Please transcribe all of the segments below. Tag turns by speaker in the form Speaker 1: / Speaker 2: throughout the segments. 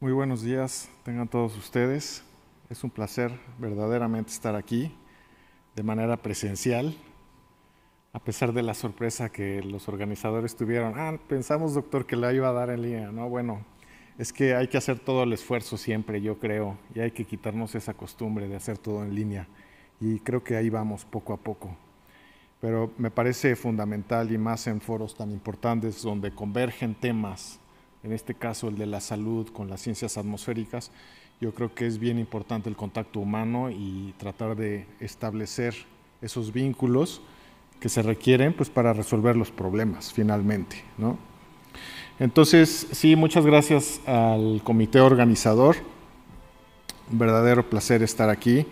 Speaker 1: Muy buenos días, tengan todos ustedes. Es un placer verdaderamente estar aquí de manera presencial, a pesar de la sorpresa que los organizadores tuvieron. Pensamos, doctor, que la iba a dar en línea. No, bueno, es que hay que hacer todo el esfuerzo siempre, yo creo, y hay que quitarnos esa costumbre de hacer todo en línea. Y creo que ahí vamos poco a poco. Pero me parece fundamental, y más en foros tan importantes donde convergen temas, en este caso el de la salud con las ciencias atmosféricas. Yo creo que es bien importante el contacto humano y tratar de establecer esos vínculos que se requieren pues, para resolver los problemas finalmente, ¿no? Entonces, sí, muchas gracias al comité organizador. Un verdadero placer estar aquí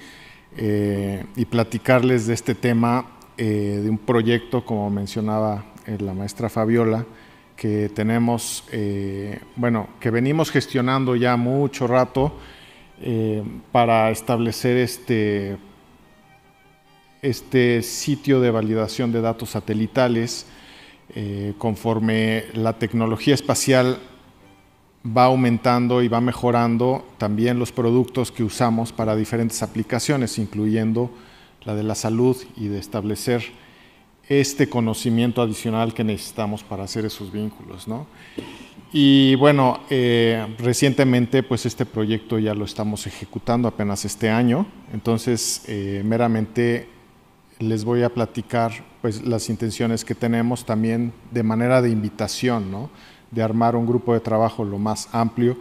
Speaker 1: y platicarles de este tema, de un proyecto, como mencionaba la maestra Fabiola, que tenemos, que venimos gestionando ya mucho rato para establecer este sitio de validación de datos satelitales. Conforme la tecnología espacial va aumentando y va mejorando, también los productos que usamos para diferentes aplicaciones, incluyendo la de la salud y de establecer este conocimiento adicional que necesitamos para hacer esos vínculos, ¿no? Y bueno, recientemente pues este proyecto ya lo estamos ejecutando apenas este año, entonces meramente les voy a platicar pues las intenciones que tenemos también de manera de invitación, ¿no? De armar un grupo de trabajo lo más amplio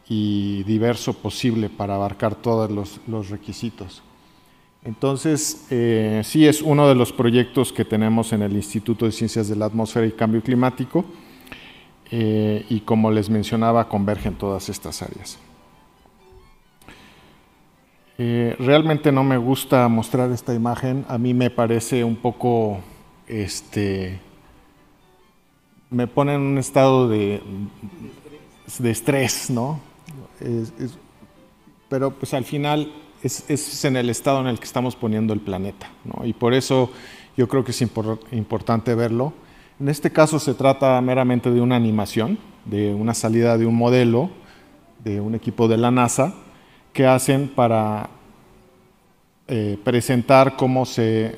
Speaker 1: y diverso posible para abarcar todos los requisitos. Entonces, sí es uno de los proyectos que tenemos en el Instituto de Ciencias de la Atmósfera y Cambio Climático y como les mencionaba, convergen todas estas áreas. Realmente no me gusta mostrar esta imagen, a mí me parece un poco, me pone en un estado de estrés, ¿no? Pero pues al final es en el estado en el que estamos poniendo el planeta, ¿no? Y por eso yo creo que es importante verlo. En este caso se trata meramente de una animación, de una salida de un modelo de un equipo de la NASA que hacen para presentar cómo se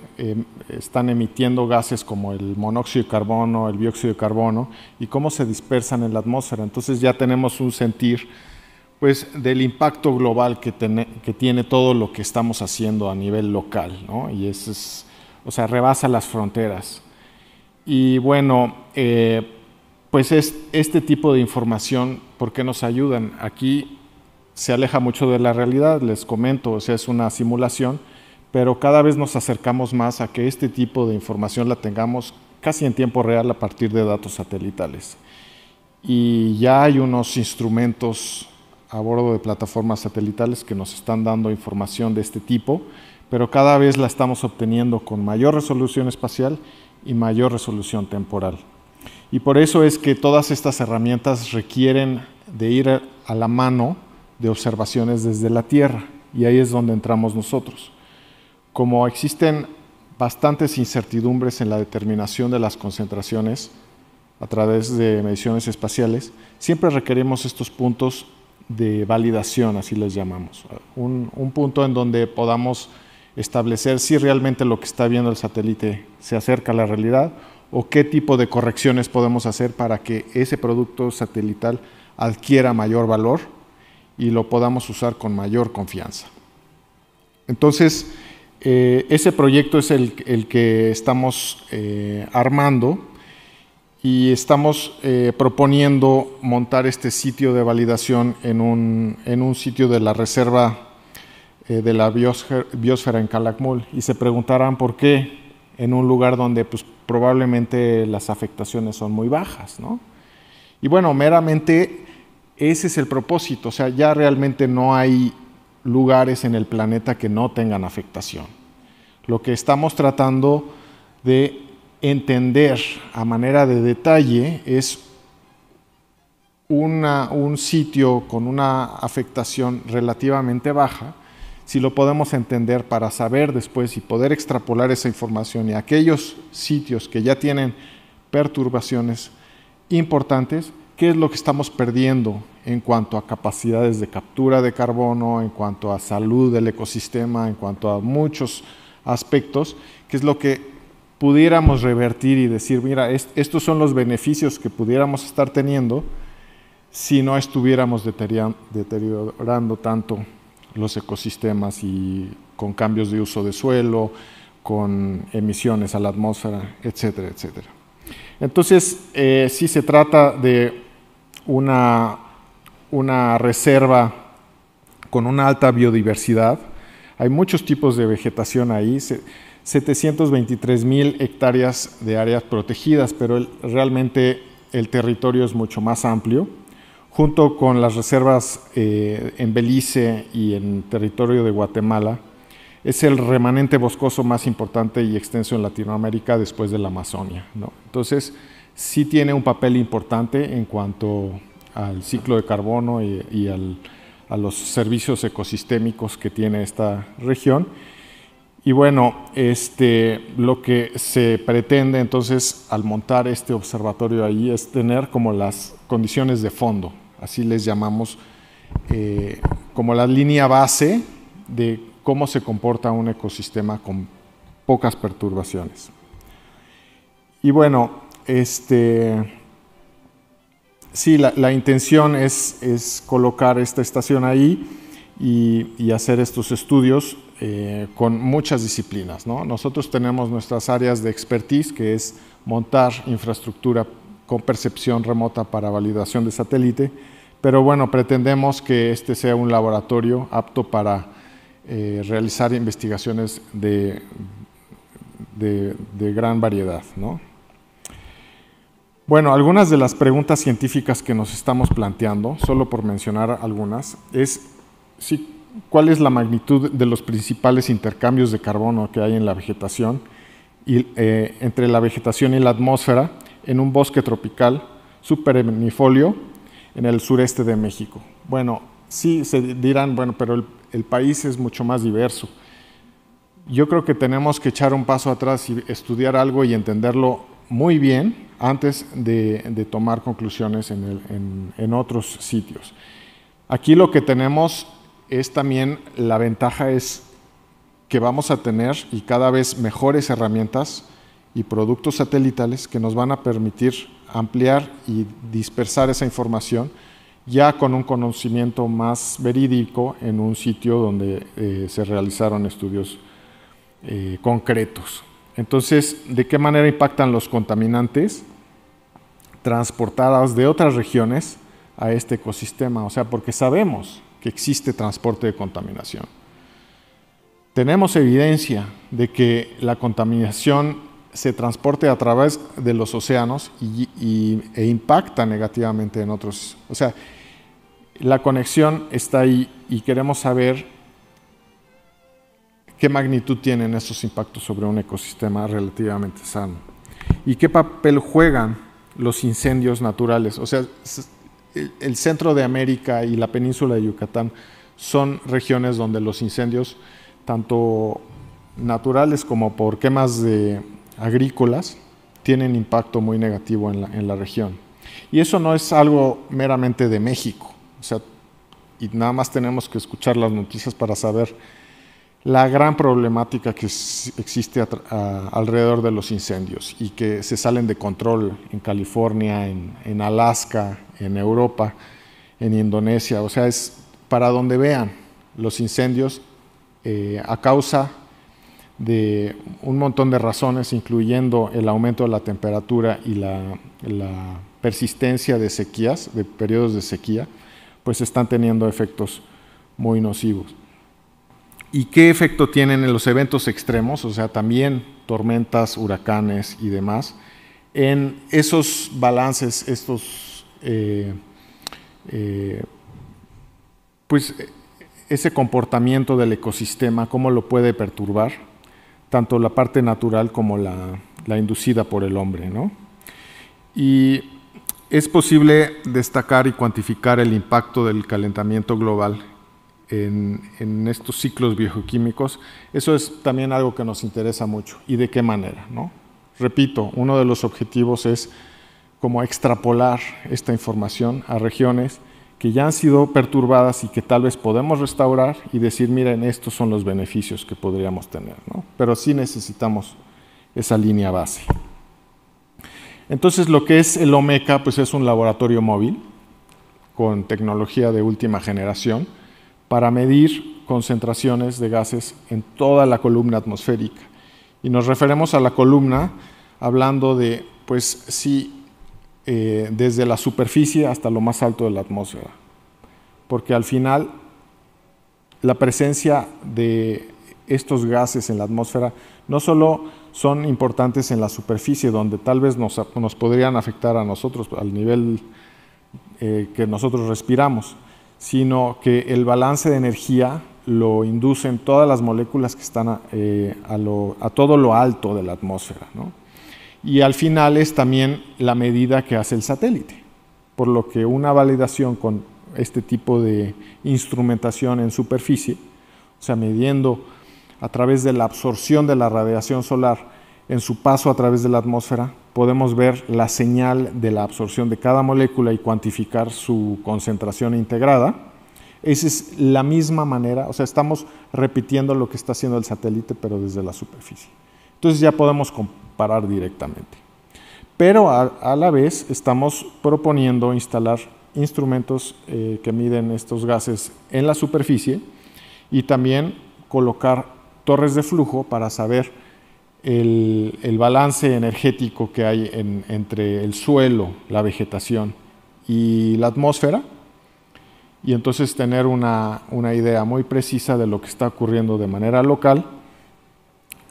Speaker 1: están emitiendo gases como el monóxido de carbono, el dióxido de carbono y cómo se dispersan en la atmósfera. Entonces ya tenemos un sentir pues del impacto global que tiene todo lo que estamos haciendo a nivel local, ¿no? Y eso o sea, rebasa las fronteras. Y bueno, pues este tipo de información, ¿por qué nos ayudan? Aquí se aleja mucho de la realidad, les comento, o sea, es una simulación, pero cada vez nos acercamos más a que este tipo de información la tengamos casi en tiempo real a partir de datos satelitales. Y ya hay unos instrumentos a bordo de plataformas satelitales que nos están dando información de este tipo, pero cada vez la estamos obteniendo con mayor resolución espacial y mayor resolución temporal. Y por eso es que todas estas herramientas requieren de ir a la mano de observaciones desde la Tierra, y ahí es donde entramos nosotros. Como existen bastantes incertidumbres en la determinación de las concentraciones a través de mediciones espaciales, siempre requerimos estos puntos de validación, así les llamamos. Un punto en donde podamos establecer si realmente lo que está viendo el satélite se acerca a la realidad o qué tipo de correcciones podemos hacer para que ese producto satelital adquiera mayor valor y lo podamos usar con mayor confianza. Entonces, ese proyecto es el que estamos armando y estamos proponiendo montar este sitio de validación en un sitio de la reserva de la biosfera en Calakmul. Y se preguntarán por qué en un lugar donde pues, probablemente las afectaciones son muy bajas, ¿no? Y bueno, meramente ese es el propósito, o sea, ya realmente no hay lugares en el planeta que no tengan afectación. Lo que estamos tratando de entender a manera de detalle es un sitio con una afectación relativamente baja, si lo podemos entender para saber después y poder extrapolar esa información y aquellos sitios que ya tienen perturbaciones importantes, qué es lo que estamos perdiendo en cuanto a capacidades de captura de carbono, en cuanto a salud del ecosistema, en cuanto a muchos aspectos, qué es lo que pudiéramos revertir y decir, mira, estos son los beneficios que pudiéramos estar teniendo si no estuviéramos deteriorando tanto los ecosistemas y con cambios de uso de suelo, con emisiones a la atmósfera, etcétera, etcétera. Entonces, sí se trata de una reserva con una alta biodiversidad. Hay muchos tipos de vegetación ahí, 723,000 hectáreas de áreas protegidas, pero realmente el territorio es mucho más amplio. Junto con las reservas en Belice y en territorio de Guatemala, es el remanente boscoso más importante y extenso en Latinoamérica después de la Amazonia, ¿no? Entonces, sí tiene un papel importante en cuanto al ciclo de carbono y a los servicios ecosistémicos que tiene esta región. Y bueno, lo que se pretende entonces al montar este observatorio ahí es tener como las condiciones de fondo, así les llamamos, como la línea base de cómo se comporta un ecosistema con pocas perturbaciones. Y bueno, sí, la intención es colocar esta estación ahí y hacer estos estudios con muchas disciplinas, ¿no? Nosotros tenemos nuestras áreas de expertise, que es montar infraestructura con percepción remota para validación de satélite, pero bueno, pretendemos que este sea un laboratorio apto para realizar investigaciones de gran variedad, ¿no? Bueno, algunas de las preguntas científicas que nos estamos planteando, solo por mencionar algunas, es cuál es la magnitud de los principales intercambios de carbono que hay en la vegetación, entre la vegetación y la atmósfera, en un bosque tropical subperennifolio en el sureste de México. Bueno, sí se dirán, bueno, pero el país es mucho más diverso. Yo creo que tenemos que echar un paso atrás y estudiar algo y entenderlo muy bien antes de tomar conclusiones en otros sitios. Aquí lo que tenemos es también, la ventaja es que vamos a tener y cada vez mejores herramientas y productos satelitales que nos van a permitir ampliar y dispersar esa información ya con un conocimiento más verídico en un sitio donde se realizaron estudios concretos. Entonces, ¿de qué manera impactan los contaminantes transportados de otras regiones a este ecosistema? O sea, porque sabemos que existe transporte de contaminación. Tenemos evidencia de que la contaminación se transporte a través de los océanos e impacta negativamente en otros. O sea, la conexión está ahí y queremos saber qué magnitud tienen esos impactos sobre un ecosistema relativamente sano y qué papel juegan los incendios naturales. O sea, el centro de América y la península de Yucatán son regiones donde los incendios, tanto naturales como por quemas agrícolas, tienen impacto muy negativo en la región. Y eso no es algo meramente de México. O sea, y nada más tenemos que escuchar las noticias para saber la gran problemática que existe alrededor de los incendios y que se salen de control en California, en Alaska, en Europa, en Indonesia. O sea, es para donde vean los incendios a causa de un montón de razones, incluyendo el aumento de la temperatura y la persistencia de sequías, de periodos de sequía, pues están teniendo efectos muy nocivos. ¿Y qué efecto tienen en los eventos extremos? O sea, también tormentas, huracanes y demás, en esos balances, pues ese comportamiento del ecosistema, cómo lo puede perturbar, tanto la parte natural como la inducida por el hombre, ¿no? Y es posible destacar y cuantificar el impacto del calentamiento global en estos ciclos biogeoquímicos. Eso es también algo que nos interesa mucho. ¿Y de qué manera, no? Repito, uno de los objetivos es como extrapolar esta información a regiones que ya han sido perturbadas y que tal vez podemos restaurar y decir, miren, estos son los beneficios que podríamos tener, ¿no? Pero sí necesitamos esa línea base. Entonces, lo que es el OMECA, pues es un laboratorio móvil con tecnología de última generación para medir concentraciones de gases en toda la columna atmosférica. Y nos referimos a la columna hablando de, pues sí, desde la superficie hasta lo más alto de la atmósfera, porque al final la presencia de estos gases en la atmósfera no solo son importantes en la superficie, donde tal vez nos podrían afectar a nosotros al nivel que nosotros respiramos, sino que el balance de energía lo inducen todas las moléculas que están a todo lo alto de la atmósfera, ¿no? Y al final es también la medida que hace el satélite, por lo que una validación con este tipo de instrumentación en superficie, o sea, midiendo a través de la absorción de la radiación solar en su paso a través de la atmósfera, podemos ver la señal de la absorción de cada molécula y cuantificar su concentración integrada. Esa es la misma manera, o sea, estamos repitiendo lo que está haciendo el satélite, pero desde la superficie. Entonces ya podemos comparar directamente. Pero a la vez estamos proponiendo instalar instrumentos que miden estos gases en la superficie y también colocar torres de flujo para saber el balance energético que hay entre el suelo, la vegetación y la atmósfera, y entonces tener una idea muy precisa de lo que está ocurriendo de manera local.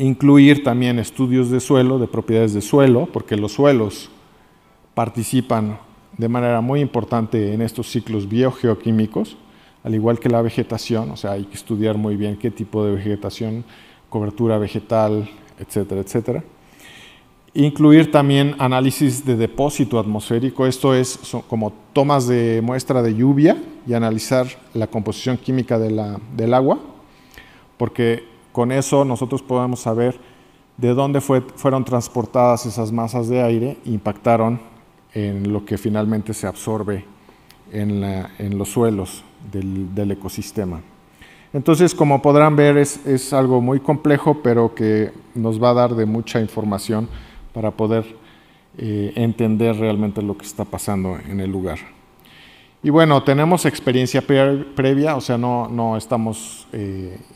Speaker 1: Incluir también estudios de suelo, de propiedades de suelo, porque los suelos participan de manera muy importante en estos ciclos biogeoquímicos, al igual que la vegetación, o sea, hay que estudiar muy bien qué tipo de vegetación, cobertura vegetal, etcétera, etcétera. Incluir también análisis de depósito atmosférico, esto es como tomas de muestra de lluvia y analizar la composición química del agua, porque con eso nosotros podemos saber de dónde fueron transportadas esas masas de aire e impactaron en lo que finalmente se absorbe en los suelos del ecosistema. Entonces, como podrán ver, es algo muy complejo, pero que nos va a dar de mucha información para poder entender realmente lo que está pasando en el lugar. Y bueno, tenemos experiencia previa, o sea, no estamos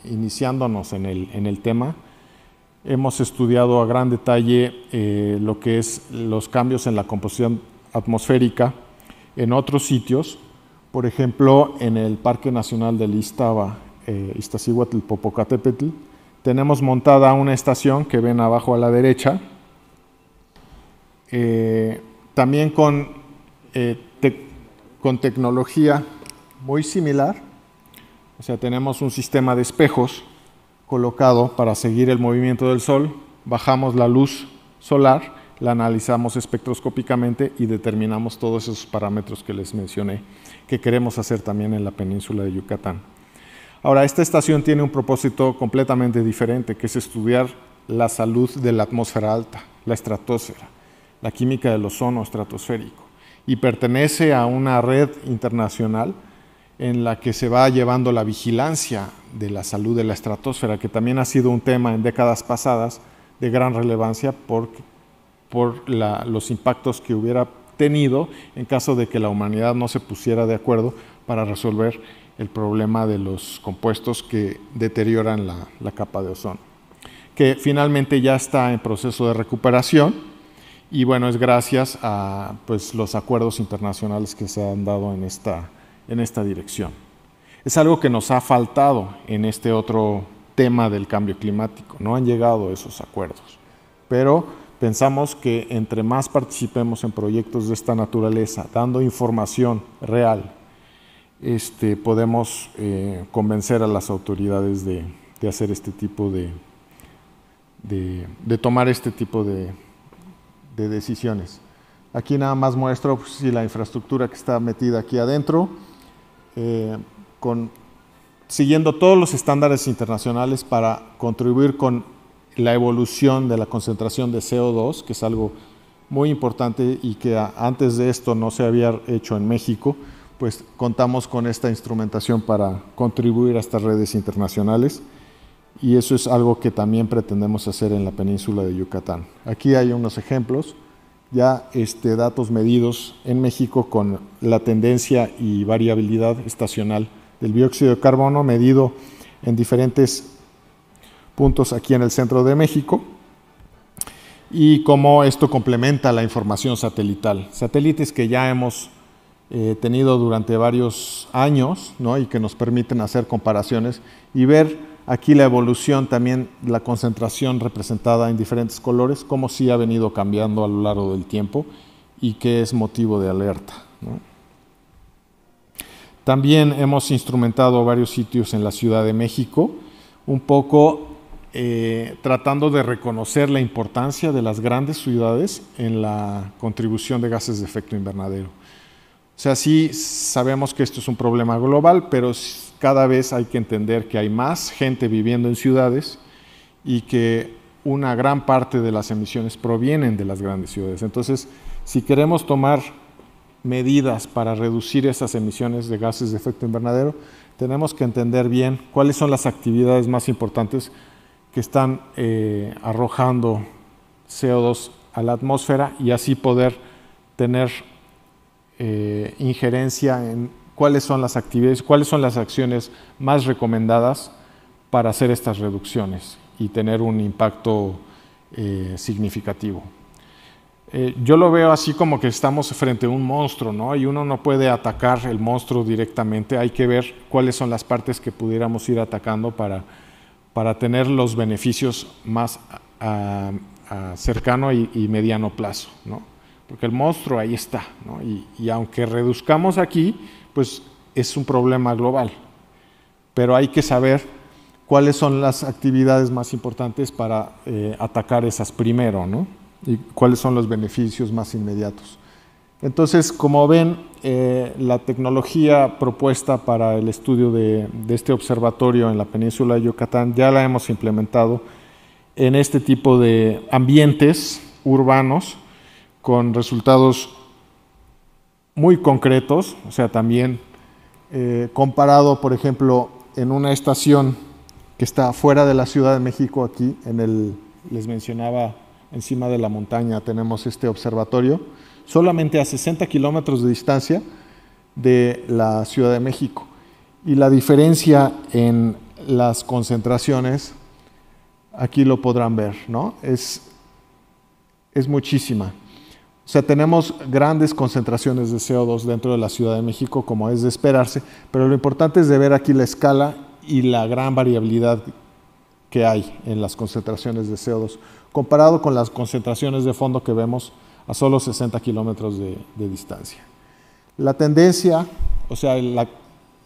Speaker 1: iniciándonos en el tema. Hemos estudiado a gran detalle lo que es los cambios en la composición atmosférica en otros sitios, por ejemplo, en el Parque Nacional del Iztaccíhuatl-Popocatépetl, tenemos montada una estación que ven abajo a la derecha, también con tecnología muy similar, o sea, tenemos un sistema de espejos colocado para seguir el movimiento del Sol, bajamos la luz solar, la analizamos espectroscópicamente y determinamos todos esos parámetros que les mencioné, que queremos hacer también en la península de Yucatán. Ahora, esta estación tiene un propósito completamente diferente, que es estudiar la salud de la atmósfera alta, la estratosfera, la química del ozono estratosférico, y pertenece a una red internacional en la que se va llevando la vigilancia de la salud de la estratosfera, que también ha sido un tema en décadas pasadas de gran relevancia por los impactos que hubiera tenido en caso de que la humanidad no se pusiera de acuerdo para resolver el problema de los compuestos que deterioran la capa de ozono, que finalmente ya está en proceso de recuperación. Y bueno, es gracias a los acuerdos internacionales que se han dado en esta dirección. Es algo que nos ha faltado en este otro tema del cambio climático, no han llegado esos acuerdos, pero pensamos que entre más participemos en proyectos de esta naturaleza, dando información real, podemos convencer a las autoridades de hacer este tipo de tomar este tipo de decisiones. Aquí nada más muestro la infraestructura que está metida aquí adentro, siguiendo todos los estándares internacionales para contribuir con la evolución de la concentración de CO2, que es algo muy importante y que antes de esto no se había hecho en México, pues contamos con esta instrumentación para contribuir a estas redes internacionales, y eso es algo que también pretendemos hacer en la península de Yucatán. Aquí hay unos ejemplos, ya datos medidos en México con la tendencia y variabilidad estacional del dióxido de carbono medido en diferentes puntos aquí en el centro de México, y cómo esto complementa la información satelital. Satélites que ya hemos tenido durante varios años, ¿no? Y que nos permiten hacer comparaciones y ver aquí la evolución también, la concentración representada en diferentes colores, cómo sí ha venido cambiando a lo largo del tiempo y que es motivo de alerta, ¿no? También hemos instrumentado varios sitios en la Ciudad de México, un poco tratando de reconocer la importancia de las grandes ciudades en la contribución de gases de efecto invernadero. O sea, sí sabemos que esto es un problema global, pero cada vez hay que entender que hay más gente viviendo en ciudades y que una gran parte de las emisiones provienen de las grandes ciudades. Entonces, si queremos tomar medidas para reducir esas emisiones de gases de efecto invernadero, tenemos que entender bien cuáles son las actividades más importantes que están arrojando CO2 a la atmósfera y así poder tener injerencia en cuáles son las actividades, cuáles son las acciones más recomendadas para hacer estas reducciones y tener un impacto significativo. Yo lo veo así como que estamos frente a un monstruo, ¿no? Y uno no puede atacar el monstruo directamente, hay que ver cuáles son las partes que pudiéramos ir atacando para tener los beneficios más a cercano y mediano plazo, ¿no? Porque el monstruo ahí está, ¿no? Y aunque reduzcamos aquí, pues es un problema global, pero hay que saber cuáles son las actividades más importantes para atacar esas primero, ¿no? Y cuáles son los beneficios más inmediatos. Entonces, como ven, la tecnología propuesta para el estudio de este observatorio en la península de Yucatán ya la hemos implementado en este tipo de ambientes urbanos con resultados muy concretos, o sea, también comparado, por ejemplo, en una estación que está fuera de la Ciudad de México, aquí, les mencionaba, encima de la montaña tenemos este observatorio, solamente a 60 kilómetros de distancia de la Ciudad de México. Y la diferencia en las concentraciones, aquí lo podrán ver, ¿no? Es muchísima. O sea, tenemos grandes concentraciones de CO2 dentro de la Ciudad de México, como es de esperarse, pero lo importante es de ver aquí la escala y la gran variabilidad que hay en las concentraciones de CO2, comparado con las concentraciones de fondo que vemos a solo 60 kilómetros de distancia. La tendencia, o sea,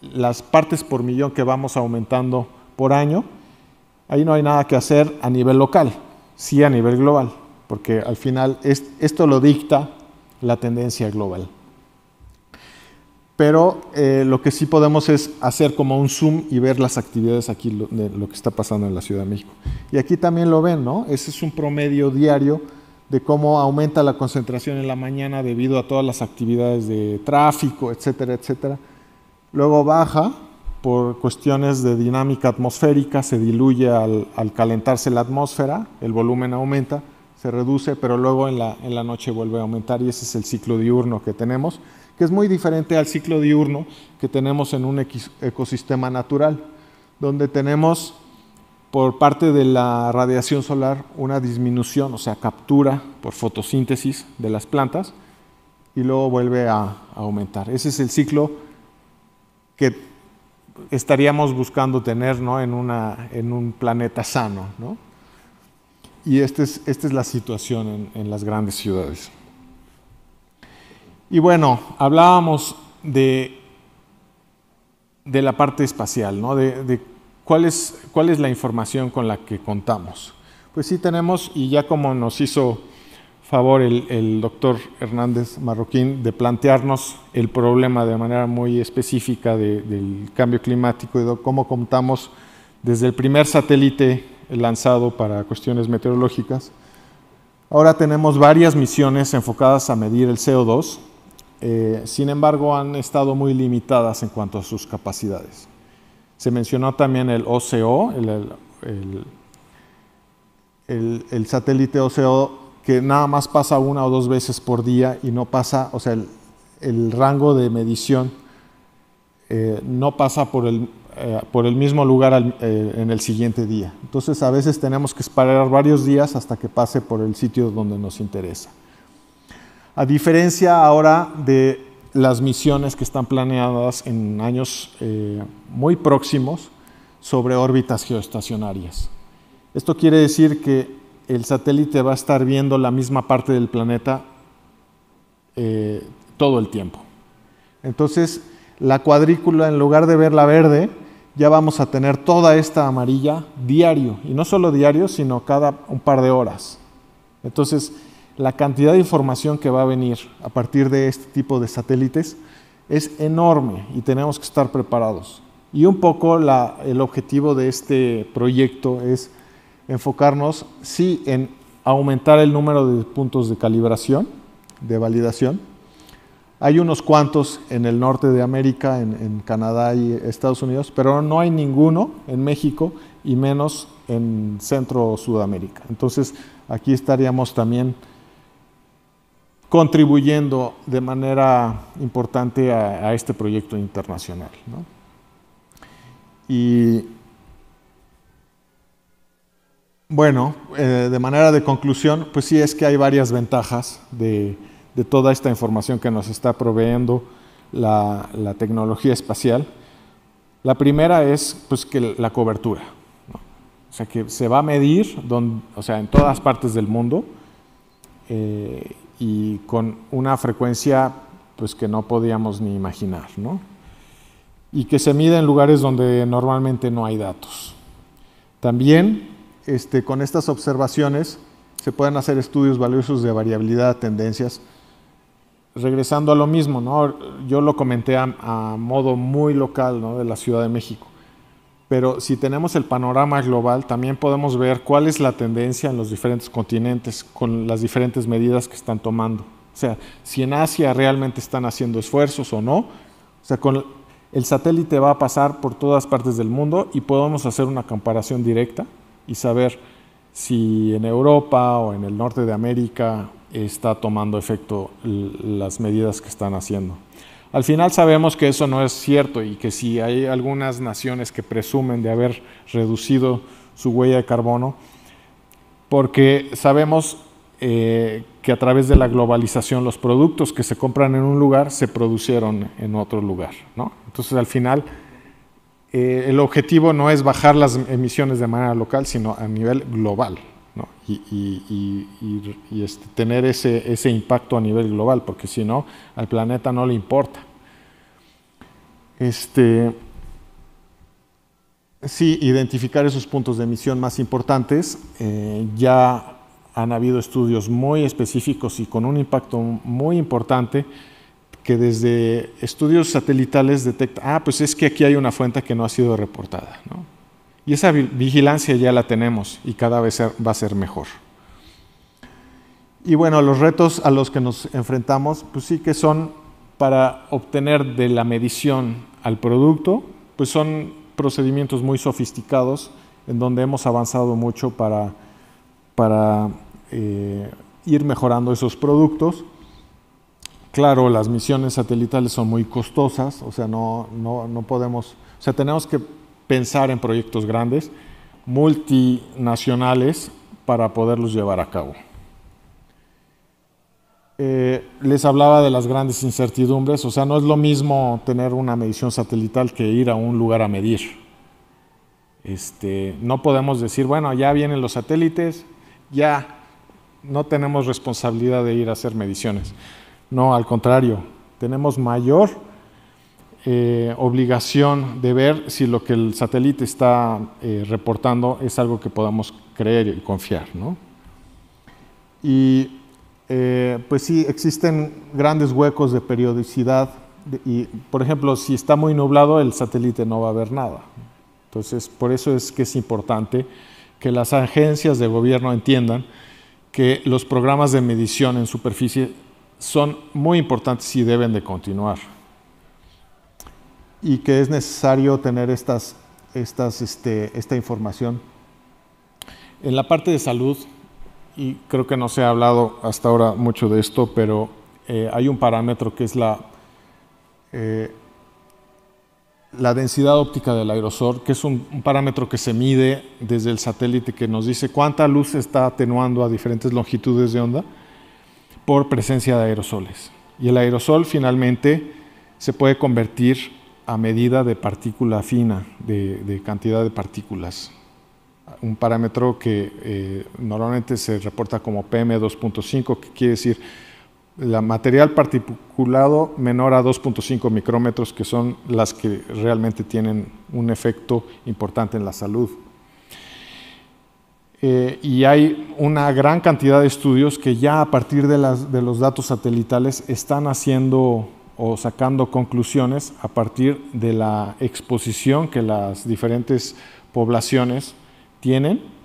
Speaker 1: las partes por millón que vamos aumentando por año, ahí no hay nada que hacer a nivel local, sí a nivel global, porque al final esto lo dicta la tendencia global. Pero lo que sí podemos es hacer como un zoom y ver las actividades aquí de lo que está pasando en la Ciudad de México. Y aquí también lo ven, ¿no? Ese es un promedio diario de cómo aumenta la concentración en la mañana debido a todas las actividades de tráfico, etcétera, etcétera. Luego baja por cuestiones de dinámica atmosférica, se diluye al calentarse la atmósfera, el volumen aumenta, se reduce, pero luego en la noche vuelve a aumentar, y ese es el ciclo diurno que tenemos, que es muy diferente al ciclo diurno que tenemos en un ecosistema natural, donde tenemos por parte de la radiación solar una disminución, o sea, captura por fotosíntesis de las plantas y luego vuelve a aumentar. Ese es el ciclo que estaríamos buscando tener, ¿no? en un planeta sano, ¿no? Y esta es la situación en las grandes ciudades. Y bueno, hablábamos de la parte espacial, ¿no? De cuál es la información con la que contamos. Pues sí tenemos, y ya como nos hizo favor el doctor Hernández Marroquín de plantearnos el problema de manera muy específica del cambio climático y de cómo contamos desde el primer satélite lanzado para cuestiones meteorológicas, Ahora tenemos varias misiones enfocadas a medir el CO2, sin embargo han estado muy limitadas en cuanto a sus capacidades. Se mencionó también el OCO, el satélite OCO, que nada más pasa 1 o 2 veces por día y no pasa, o sea, el rango de medición no pasa por el mismo lugar en el siguiente día. Entonces a veces tenemos que esperar varios días hasta que pase por el sitio donde nos interesa. A diferencia ahora de las misiones que están planeadas en años muy próximos sobre órbitas geoestacionarias. Esto quiere decir que el satélite va a estar viendo la misma parte del planeta todo el tiempo. Entonces, la cuadrícula, en lugar de verla verde, ya vamos a tener toda esta amarilla diario. Y no solo diario, sino cada un par de horas. Entonces, la cantidad de información que va a venir a partir de este tipo de satélites es enorme y tenemos que estar preparados. Y un poco el objetivo de este proyecto es enfocarnos, sí, en aumentar el número de puntos de calibración, de validación. Hay unos cuantos en el norte de América, en Canadá y Estados Unidos, pero no hay ninguno en México y menos en Centro o Sudamérica. Entonces, aquí estaríamos también contribuyendo de manera importante a este proyecto internacional, ¿no? Y bueno, de manera de conclusión, pues sí es que hay varias ventajas de toda esta información que nos está proveyendo la tecnología espacial. La primera es pues, que la cobertura, ¿no? O sea, que se va a medir en todas partes del mundo y con una frecuencia pues, que no podíamos ni imaginar, ¿no? Y que se mide en lugares donde normalmente no hay datos. También con estas observaciones se pueden hacer estudios valiosos de variabilidad, tendencias. Regresando a lo mismo, ¿no? Yo lo comenté a modo muy local, ¿no? De la Ciudad de México, pero si tenemos el panorama global, también podemos ver cuál es la tendencia en los diferentes continentes con las diferentes medidas que están tomando. O sea, si en Asia realmente están haciendo esfuerzos o no. O sea, el satélite va a pasar por todas partes del mundo y podemos hacer una comparación directa y saber si en Europa o en el norte de América está tomando efecto las medidas que están haciendo. Al final sabemos que eso no es cierto y que si hay algunas naciones que presumen de haber reducido su huella de carbono, porque sabemos que a través de la globalización los productos que se compran en un lugar se producieron en otro lugar, ¿no? Entonces al final el objetivo no es bajar las emisiones de manera local, sino a nivel global, ¿no? Y tener ese impacto a nivel global, porque si no, al planeta no le importa. Sí, identificar esos puntos de emisión más importantes. Ya han habido estudios muy específicos y con un impacto muy importante que desde estudios satelitales detecta, pues es que aquí hay una fuente que no ha sido reportada, ¿no? Y esa vigilancia ya la tenemos y cada vez va a ser mejor. Y bueno, los retos a los que nos enfrentamos, pues sí que son para obtener de la medición al producto, pues son procedimientos muy sofisticados en donde hemos avanzado mucho para ir mejorando esos productos. Claro, las misiones satelitales son muy costosas, o sea, no podemos, o sea, tenemos que pensar en proyectos grandes, multinacionales, para poderlos llevar a cabo. Les hablaba de las grandes incertidumbres, o sea, no es lo mismo tener una medición satelital que ir a un lugar a medir. No podemos decir, bueno, ya vienen los satélites, ya no tenemos responsabilidad de ir a hacer mediciones. No, al contrario, tenemos mayor obligación de ver si lo que el satélite está reportando es algo que podamos creer y confiar, ¿no? Y pues sí, existen grandes huecos de periodicidad y, por ejemplo, si está muy nublado, el satélite no va a ver nada. Entonces, por eso es que es importante que las agencias de gobierno entiendan que los programas de medición en superficie son muy importantes y deben de continuar. Y que es necesario tener esta información. En la parte de salud, y creo que no se ha hablado hasta ahora mucho de esto, pero hay un parámetro que es la densidad óptica del aerosol, que es un parámetro que se mide desde el satélite, que nos dice cuánta luz se está atenuando a diferentes longitudes de onda por presencia de aerosoles. Y el aerosol finalmente se puede convertir a medida de partícula fina, de cantidad de partículas. Un parámetro que normalmente se reporta como PM2.5, que quiere decir la material particulado menor a 2.5 micrómetros, que son las que realmente tienen un efecto importante en la salud. Y hay una gran cantidad de estudios que ya a partir de los datos satelitales están haciendo o sacando conclusiones a partir de la exposición que las diferentes poblaciones tienen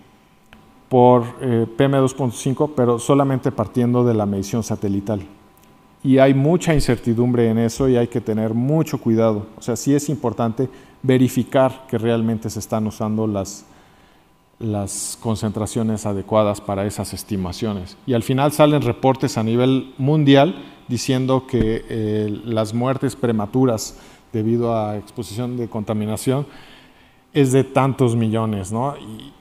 Speaker 1: por PM2.5, pero solamente partiendo de la medición satelital. Y hay mucha incertidumbre en eso y hay que tener mucho cuidado. O sea, sí es importante verificar que realmente se están usando las concentraciones adecuadas para esas estimaciones. Y al final salen reportes a nivel mundial diciendo que las muertes prematuras debido a exposición de contaminación es de tantos millones, ¿no? Y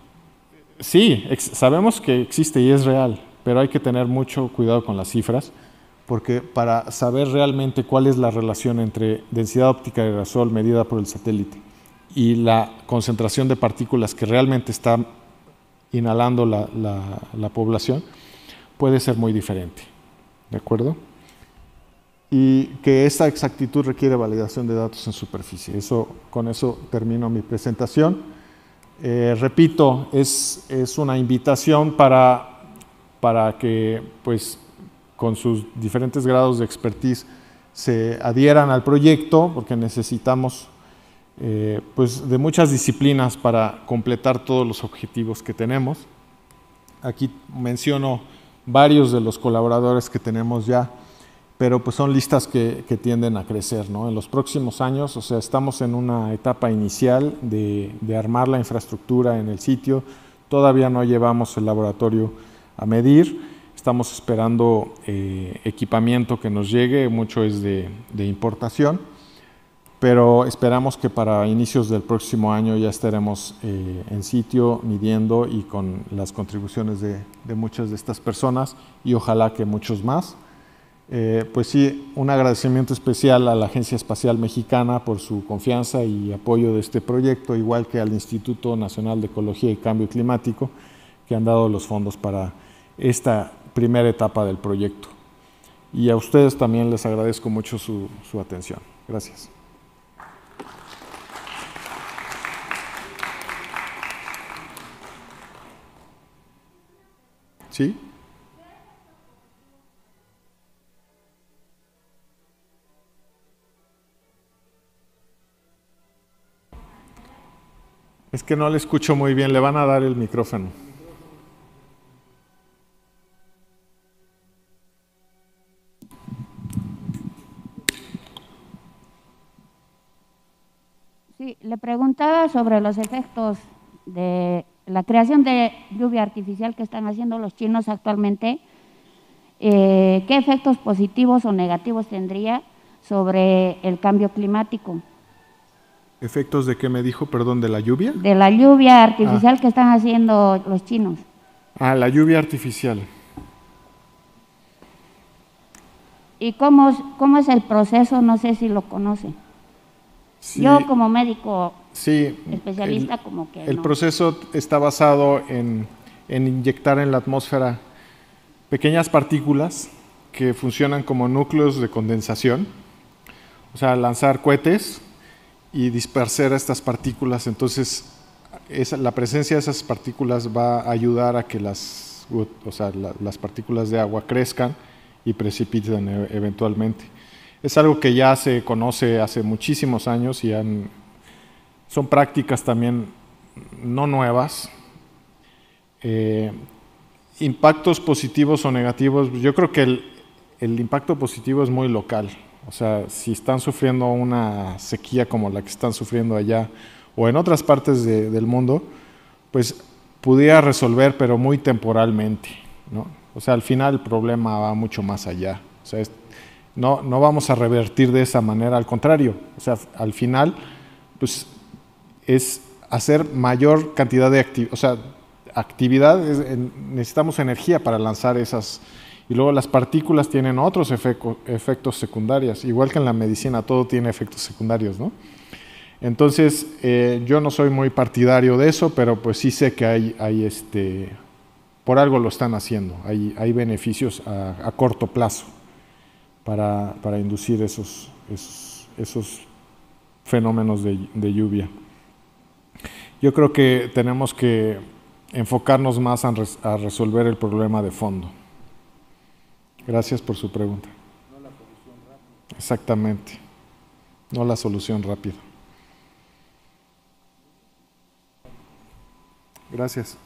Speaker 1: sí, sabemos que existe y es real, pero hay que tener mucho cuidado con las cifras, porque para saber realmente cuál es la relación entre densidad óptica de aerosol medida por el satélite y la concentración de partículas que realmente está inhalando la población, puede ser muy diferente. ¿De acuerdo? Y que esa exactitud requiere validación de datos en superficie. Con eso termino mi presentación. Repito, es una invitación para que, pues, con sus diferentes grados de expertise se adhieran al proyecto, porque necesitamos pues, de muchas disciplinas para completar todos los objetivos que tenemos. Aquí menciono varios de los colaboradores que tenemos ya, pero pues son listas que tienden a crecer, ¿no? En los próximos años, o sea, estamos en una etapa inicial de armar la infraestructura en el sitio. Todavía no llevamos el laboratorio a medir. Estamos esperando equipamiento que nos llegue, mucho es de importación, pero esperamos que para inicios del próximo año ya estaremos en sitio midiendo y con las contribuciones de muchas de estas personas y ojalá que muchos más. Pues sí, un agradecimiento especial a la Agencia Espacial Mexicana por su confianza y apoyo de este proyecto, igual que al Instituto Nacional de Ecología y Cambio Climático, que han dado los fondos para esta primera etapa del proyecto. Y a ustedes también les agradezco mucho su atención. Gracias. ¿Sí? Es que no le escucho muy bien, le van a dar el micrófono.
Speaker 2: Sí, le preguntaba sobre los efectos de la creación de lluvia artificial que están haciendo los chinos actualmente. ¿Qué efectos positivos o negativos tendría sobre el cambio climático?
Speaker 1: ¿Efectos de qué me dijo, perdón, de la lluvia?
Speaker 2: De la lluvia artificial que están haciendo los chinos.
Speaker 1: Ah, la lluvia artificial.
Speaker 2: ¿Y cómo es el proceso? No sé si lo conoce. Sí, yo como médico especialista como que
Speaker 1: el proceso está basado en inyectar en la atmósfera pequeñas partículas que funcionan como núcleos de condensación, o sea, lanzar cohetes y dispersar estas partículas. Entonces, la presencia de esas partículas va a ayudar a que las partículas de agua crezcan y precipiten eventualmente. Es algo que ya se conoce hace muchísimos años y son prácticas también no nuevas. impactos positivos o negativos, yo creo que el impacto positivo es muy local. O sea, si están sufriendo una sequía como la que están sufriendo allá o en otras partes del mundo, pues pudiera resolver, pero muy temporalmente, ¿no? O sea, al final el problema va mucho más allá. O sea, no vamos a revertir de esa manera, al contrario. O sea, al final, pues es hacer mayor cantidad de actividad, necesitamos energía para lanzar esas. Y luego las partículas tienen otros efectos secundarios, igual que en la medicina, todo tiene efectos secundarios, ¿no? Entonces, yo no soy muy partidario de eso, pero pues sí sé que hay por algo lo están haciendo, hay beneficios a corto plazo para inducir esos fenómenos de lluvia. Yo creo que tenemos que enfocarnos más a resolver el problema de fondo. Gracias por su pregunta. No la solución rápida. Exactamente, no la solución rápida. Gracias.